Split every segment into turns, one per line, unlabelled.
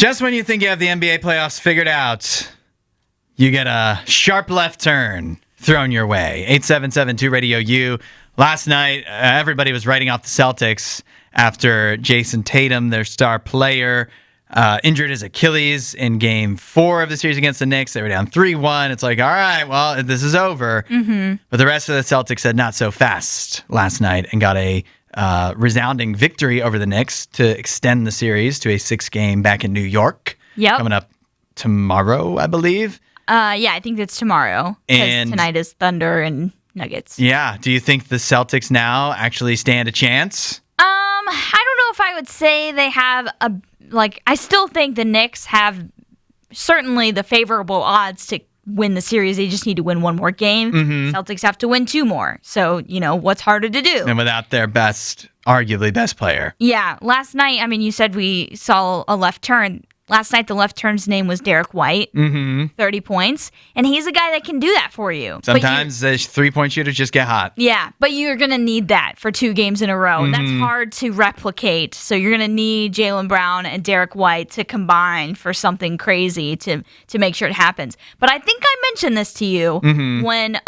Just when you think you have the NBA playoffs figured out, you get a sharp left turn thrown your way. 877-2 RadioU. Last night, everybody was writing off the Celtics after Jayson Tatum, their star player, injured his Achilles in Game 4 of the series against the Knicks. They were down 3-1. It's like, all right, well, this is over. Mm-hmm. But the rest of the Celtics said not so fast last night and got a resounding victory over the Knicks to extend the series to a 6-game back in New York.
Yep.
Coming up tomorrow, I believe.
Yeah, I think it's tomorrow. Because tonight is Thunder and Nuggets.
Yeah. Do you think the Celtics now actually stand a chance?
I don't know if I would say they have I still think the Knicks have certainly the favorable odds to win the series. They just need to win one more game. Mm-hmm. Celtics have to win 2 more. So, what's harder to do?
And without their arguably best player.
Yeah. Last night, you said we saw a left turn. Last night, the left turn's name was Derek White, 30 points. And he's a guy that can do that for you.
Sometimes the three-point shooters just get hot.
Yeah, but you're going to need that for 2 games in a row. Mm-hmm. That's hard to replicate. So you're going to need Jaylen Brown and Derek White to combine for something crazy to make sure it happens. But I think I mentioned this to you when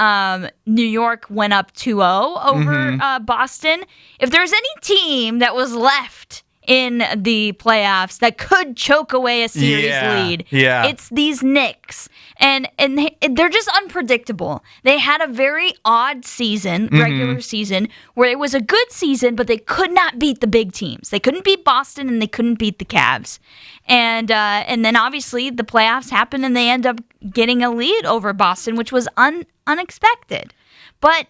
New York went up 2-0 over Boston. If there's any team that was left in the playoffs that could choke away a series lead, it's these Knicks. And they're just unpredictable. They had a very odd season, regular season, where it was a good season, but they could not beat the big teams. They couldn't beat Boston, and they couldn't beat the Cavs. And then obviously the playoffs happened, and they end up getting a lead over Boston, which was unexpected. But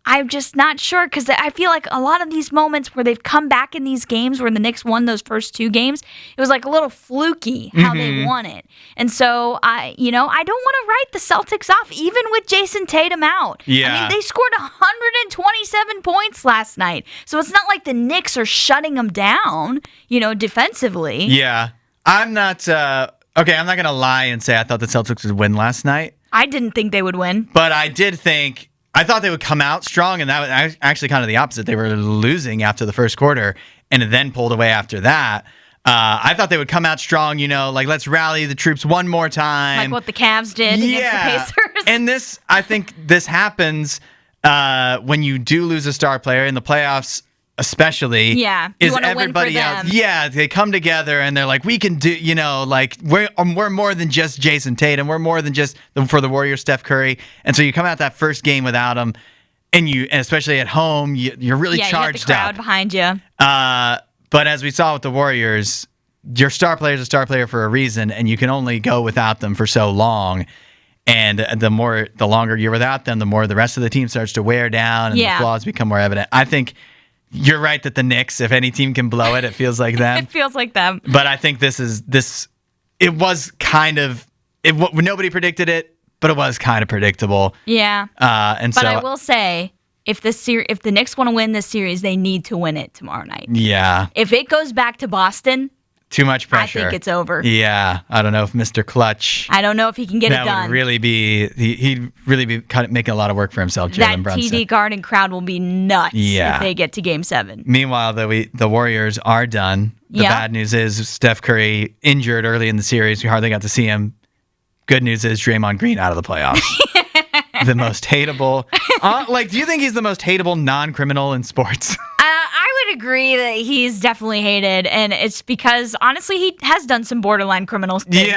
I'm just not sure, because I feel like a lot of these moments where they've come back in these games where the Knicks won those first 2 games, it was like a little fluky how they won it. And so, I don't want to write the Celtics off, even with Jayson Tatum out.
Yeah.
They scored 127 points last night. So it's not like the Knicks are shutting them down, defensively.
Yeah. I'm not going to lie and say I thought the Celtics would win last night.
I didn't think they would win.
But I thought they would come out strong, and that was actually kind of the opposite. They were losing after the first quarter and then pulled away after that. I thought they would come out strong, let's rally the troops one more time.
Like what the Cavs did against the Pacers.
And I think this happens when you do lose a star player in the playoffs, especially.
Yeah,
is everybody else? Yeah, they come together and they're like, we can do. We're more than just Jayson Tatum. We're more than just for the Warriors, Steph Curry. And so you come out that first game without him, and especially at home, you're really charged
you have the crowd
up
behind you.
But as we saw with the Warriors, your star player is a star player for a reason, and you can only go without them for so long. And the longer you're without them, the more the rest of the team starts to wear down, and the flaws become more evident. I think you're right that the Knicks, if any team can blow it, it feels like them.
It feels like them.
But I think it was kind of, nobody predicted it, but it was kind of predictable.
Yeah.
But
I will say, if the Knicks want to win this series, they need to win it tomorrow night.
Yeah.
If it goes back to Boston,
too much pressure.
I think it's over.
Yeah. I don't know if Mr. Clutch.
I don't know if he can get it done.
That would really be, he'd really be kind of making a lot of work for himself, Jalen Brunson.
That TD Garden crowd will be nuts if they get to Game 7.
Meanwhile, the Warriors are done. The bad news is Steph Curry injured early in the series. We hardly got to see him. Good news is Draymond Green out of the playoffs. The most hateable. Do you think he's the most hateable non-criminal in sports?
I would agree that he's definitely hated, and it's because, honestly, he has done some borderline criminal things.